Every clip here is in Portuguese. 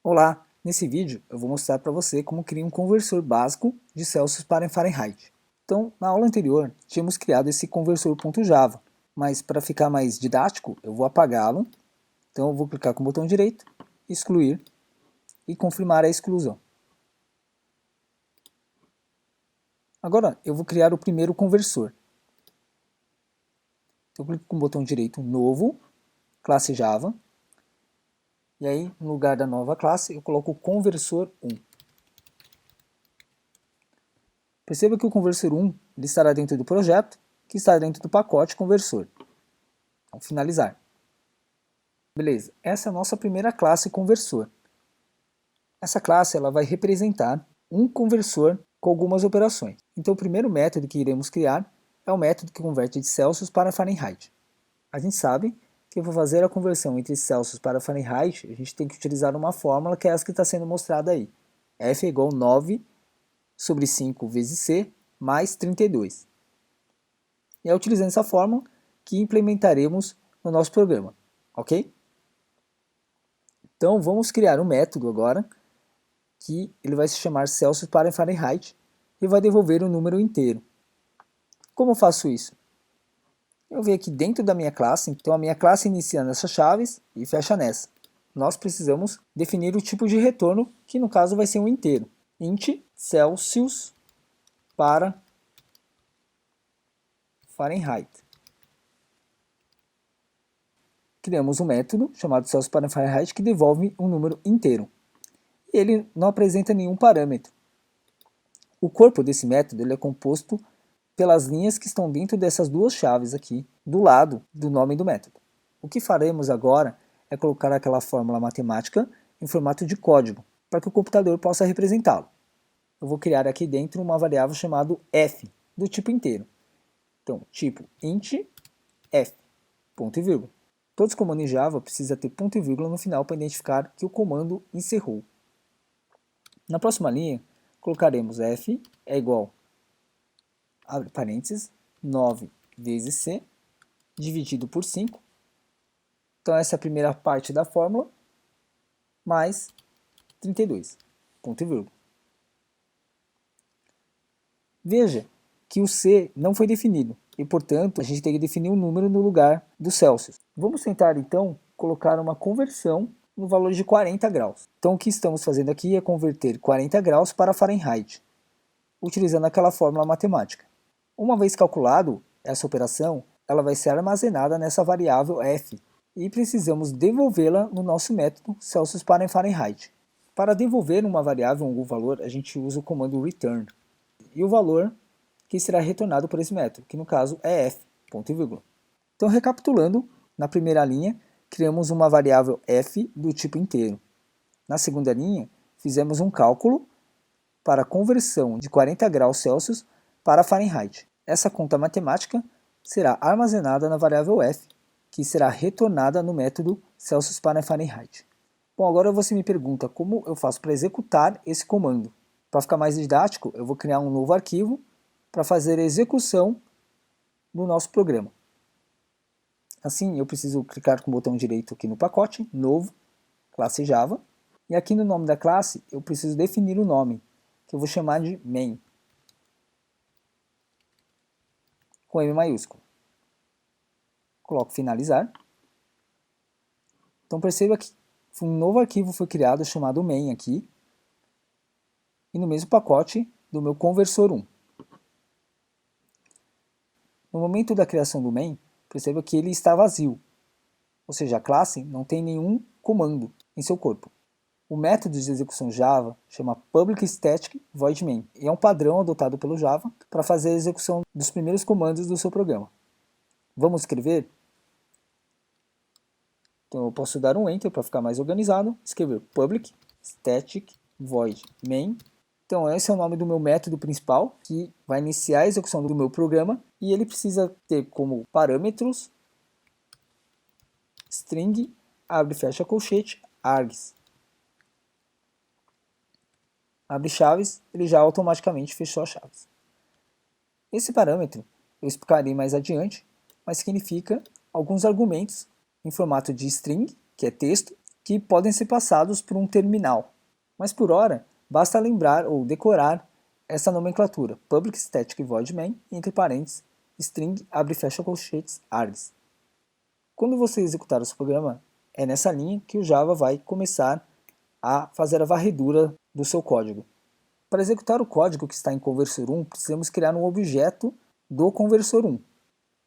Olá! Nesse vídeo eu vou mostrar para você como criar um conversor básico de Celsius para Fahrenheit. Então, na aula anterior, tínhamos criado esse conversor .java, mas para ficar mais didático, eu vou apagá-lo. Então eu vou clicar com o botão direito, excluir e confirmar a exclusão. Agora eu vou criar o primeiro conversor. Então eu clico com o botão direito, novo, classe Java. E aí, no lugar da nova classe, eu coloco conversor 1. Perceba que o conversor 1 ele estará dentro do projeto, que está dentro do pacote conversor. Então, finalizar. Beleza, essa é a nossa primeira classe conversor. Essa classe ela vai representar um conversor com algumas operações. Então o primeiro método que iremos criar é o método que converte de Celsius para Fahrenheit. A gente sabe que para fazer a conversão entre Celsius para Fahrenheit, a gente tem que utilizar uma fórmula que é essa que está sendo mostrada aí. F é igual a 9 sobre 5 vezes C mais 32. E é utilizando essa fórmula que implementaremos no nosso programa, ok? Então vamos criar um método agora, que ele vai se chamar Celsius para Fahrenheit e vai devolver um número inteiro. Como eu faço isso? Eu venho aqui dentro da minha classe, então a minha classe inicia nessas chaves e fecha nessa. Nós precisamos definir o tipo de retorno, que no caso vai ser um inteiro. Int Celsius para Fahrenheit. Criamos um método chamado Celsius para Fahrenheit que devolve um número inteiro. E ele não apresenta nenhum parâmetro. O corpo desse método ele é composto pelas linhas que estão dentro dessas duas chaves aqui, do lado do nome do método. O que faremos agora é colocar aquela fórmula matemática em formato de código, para que o computador possa representá-lo. Eu vou criar aqui dentro uma variável chamada f, do tipo inteiro. Então, tipo int f, ponto e vírgula. Todos os comandos em Java precisam ter ponto e vírgula no final para identificar que o comando encerrou. Na próxima linha, colocaremos f é igual, abre parênteses, 9 vezes C, dividido por 5. Então essa é a primeira parte da fórmula, mais 32, ponto e vírgula. Veja que o C não foi definido, e portanto a gente tem que definir um número no lugar do Celsius. Vamos tentar então colocar uma conversão no valor de 40 graus. Então o que estamos fazendo aqui é converter 40 graus para Fahrenheit, utilizando aquela fórmula matemática. Uma vez calculado essa operação, ela vai ser armazenada nessa variável f, e precisamos devolvê-la no nosso método Celsius para Fahrenheit. Para devolver uma variável algum valor, a gente usa o comando return, e o valor que será retornado por esse método, que no caso é f, ponto e vírgula. Então, recapitulando, na primeira linha, criamos uma variável f do tipo inteiro. Na segunda linha, fizemos um cálculo para a conversão de 40 graus Celsius para Fahrenheit. Essa conta matemática será armazenada na variável f, que será retornada no método Celsius para Fahrenheit. Bom, agora você me pergunta como eu faço para executar esse comando. Para ficar mais didático, eu vou criar um novo arquivo para fazer a execução do nosso programa. Assim, eu preciso clicar com o botão direito aqui no pacote, novo, classe Java, e aqui no nome da classe eu preciso definir o nome, que eu vou chamar de main, com M maiúsculo. Coloco finalizar. Então perceba que um novo arquivo foi criado chamado main aqui, e no mesmo pacote do meu conversor 1. No momento da criação do main, perceba que ele está vazio, ou seja, a classe não tem nenhum comando em seu corpo. O método de execução Java chama Public Static Void Main, e é um padrão adotado pelo Java para fazer a execução dos primeiros comandos do seu programa. Vamos escrever? Então eu posso dar um Enter para ficar mais organizado, escrever Public Static Void Main. Então esse é o nome do meu método principal, que vai iniciar a execução do meu programa, e ele precisa ter como parâmetros string, abre e fecha colchete, args. Abre chaves, ele já automaticamente fechou as chaves. Esse parâmetro eu explicarei mais adiante, mas significa alguns argumentos em formato de string, que é texto, que podem ser passados por um terminal. Mas por hora, basta lembrar ou decorar essa nomenclatura, public static void main, entre parênteses, string, abre e fecha colchetes, args. Quando você executar o seu programa, é nessa linha que o Java vai começar a fazer a varredura do seu código. Para executar o código que está em conversor1, precisamos criar um objeto do conversor1.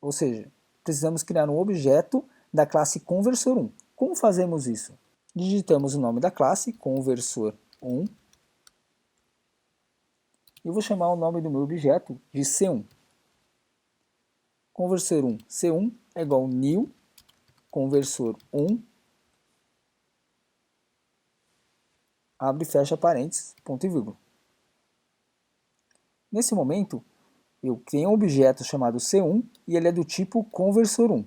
Ou seja, precisamos criar um objeto da classe conversor1. Como fazemos isso? Digitamos o nome da classe, conversor1. Eu vou chamar o nome do meu objeto de C1. Conversor1 C1 é igual a new conversor1, abre e fecha parênteses, ponto e vírgula. Nesse momento, eu criei um objeto chamado C1 e ele é do tipo conversor1.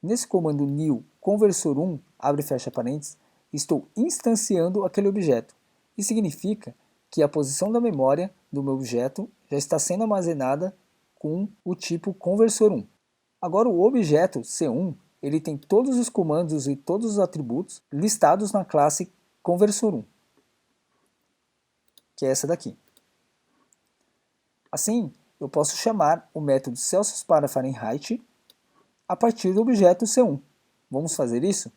Nesse comando new conversor1, abre e fecha parênteses, estou instanciando aquele objeto. Isso significa que a posição da memória do meu objeto já está sendo armazenada com o tipo conversor1. Agora o objeto C1, ele tem todos os comandos e todos os atributos listados na classe conversor1, que é essa daqui. Assim, eu posso chamar o método Celsius para Fahrenheit a partir do objeto C1. Vamos fazer isso?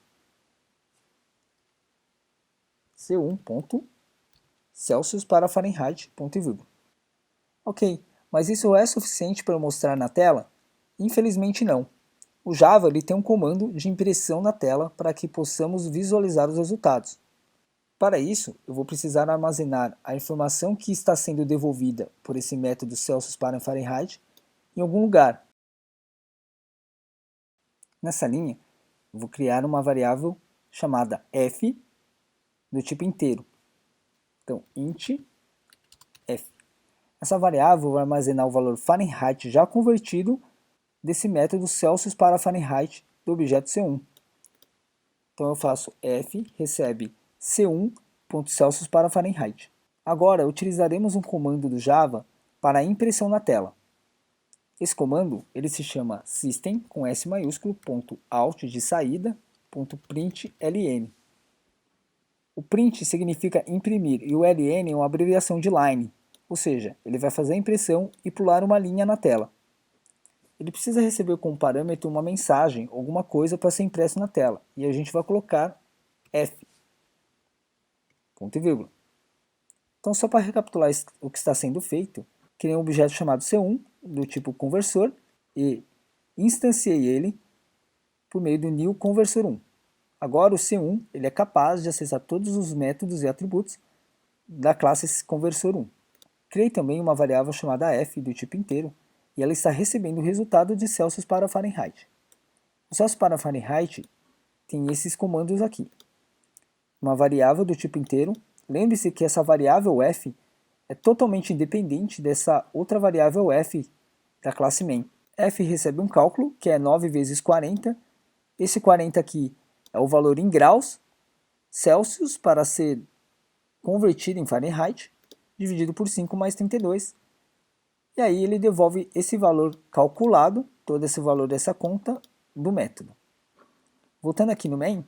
C1.Celsius para Fahrenheit, ponto e vírgula. Ok, mas isso é suficiente para eu mostrar na tela? Infelizmente não. O Java ele tem um comando de impressão na tela para que possamos visualizar os resultados. Para isso, eu vou precisar armazenar a informação que está sendo devolvida por esse método Celsius para Fahrenheit em algum lugar. Nessa linha, eu vou criar uma variável chamada f do tipo inteiro. Então, int f. Essa variável vai armazenar o valor Fahrenheit já convertido desse método Celsius para Fahrenheit do objeto C1. Então eu faço f recebe C1.Celsius para Fahrenheit. Agora utilizaremos um comando do Java para a impressão na tela. Esse comando ele se chama system com S maiúsculo, ponto out de saída, ponto println. O print significa imprimir e o ln é uma abreviação de line, ou seja, ele vai fazer a impressão e pular uma linha na tela. Ele precisa receber como parâmetro uma mensagem, alguma coisa para ser impresso na tela, e a gente vai colocar f, ponto e vírgula. Então, só para recapitular o que está sendo feito, criei um objeto chamado C1, do tipo conversor, e instanciei ele por meio do new conversor1. Agora o C1 ele é capaz de acessar todos os métodos e atributos da classe conversor1. Criei também uma variável chamada f, do tipo inteiro, e ela está recebendo o resultado de Celsius para Fahrenheit. O Celsius para Fahrenheit tem esses comandos aqui. Uma variável do tipo inteiro. Lembre-se que essa variável f é totalmente independente dessa outra variável f da classe main. F recebe um cálculo, que é 9 vezes 40. Esse 40 aqui é o valor em graus Celsius para ser convertido em Fahrenheit, dividido por 5 mais 32. E aí ele devolve esse valor calculado, todo esse valor dessa conta, do método. Voltando aqui no main,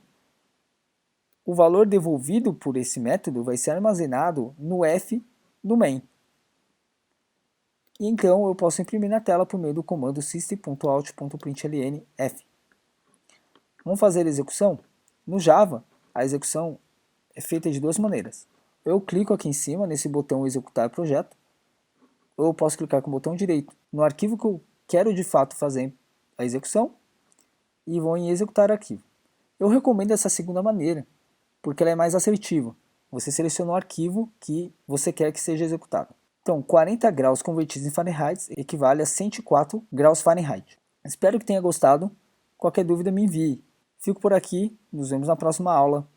o valor devolvido por esse método vai ser armazenado no f do main. E então eu posso imprimir na tela por meio do comando system.out.println f. Vamos fazer a execução? No Java, a execução é feita de duas maneiras. Eu clico aqui em cima, nesse botão executar projeto, ou eu posso clicar com o botão direito no arquivo que eu quero de fato fazer a execução e vou em executar arquivo. Eu recomendo essa segunda maneira, porque ela é mais assertiva. Você seleciona o arquivo que você quer que seja executado. Então, 40 graus convertidos em Fahrenheit equivale a 104 graus Fahrenheit. Espero que tenha gostado. Qualquer dúvida me envie. Fico por aqui, nos vemos na próxima aula.